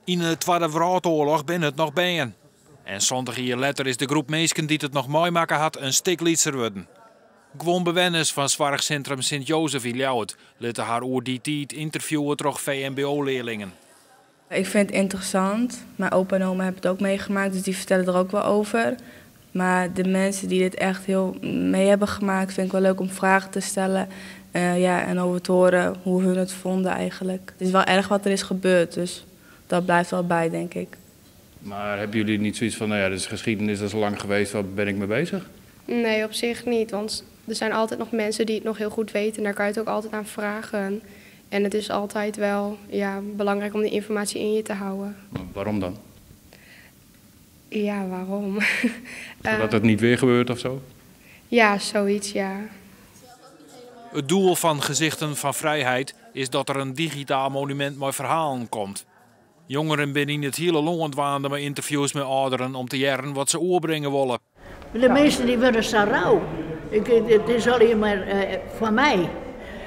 In de Tweede Wereldoorlog ben het nog bijen. En zondag jaar later is de groep mensen die het nog mooi maken had een stuk liedser worden. Gewoon bewoners van Zorgcentrum Sint-Jozef in Ljouwert lieten haar oer die tijd interviewen door VMBO-leerlingen. Ik vind het interessant. Mijn opa en oma hebben het ook meegemaakt, dus die vertellen er ook wel over. Maar de mensen die dit echt heel mee hebben gemaakt, vind ik wel leuk om vragen te stellen. En over te horen hoe hun het vonden eigenlijk. Het is wel erg wat er is gebeurd, dus dat blijft wel bij, denk ik. Maar hebben jullie niet zoiets van, nou ja, dit is geschiedenis, dat is al lang geweest, waar ben ik mee bezig? Nee, op zich niet, want er zijn altijd nog mensen die het nog heel goed weten en daar kan je het ook altijd aan vragen. En het is altijd wel belangrijk om die informatie in je te houden. Maar waarom dan? Ja, waarom? Zodat het niet weer gebeurt of zo? Ja, zoiets, ja. Het doel van Gezichten van Vrijheid is dat er een digitaal monument met verhalen komt. Jongeren binnen het hele land waren met interviews met ouderen om te jaren wat ze oorbrengen willen. De meesten die worden zo rauw. Het is alleen maar van mij.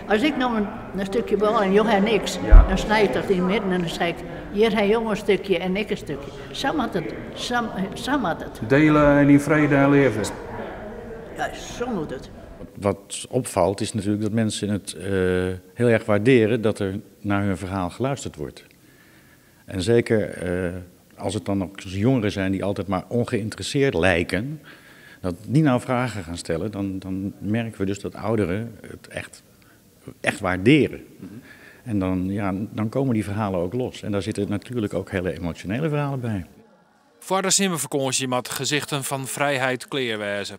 Als ik nou een stukje wil en jongen niks, dan snij ik dat in het midden en dan zeg ik, hier hij jongen een stukje en ik een stukje. Zo moet het. Zo moet het. Delen en in vrede en leven. Ja, zo moet het. Wat opvalt is natuurlijk dat mensen het heel erg waarderen dat er naar hun verhaal geluisterd wordt. En zeker als het dan ook jongeren zijn die altijd maar ongeïnteresseerd lijken, dat die nou vragen gaan stellen, dan merken we dus dat ouderen het echt waarderen. En dan komen die verhalen ook los. En daar zitten natuurlijk ook hele emotionele verhalen bij. Voor de zomervakantie met Gezichten van Vrijheid kleerwijzen.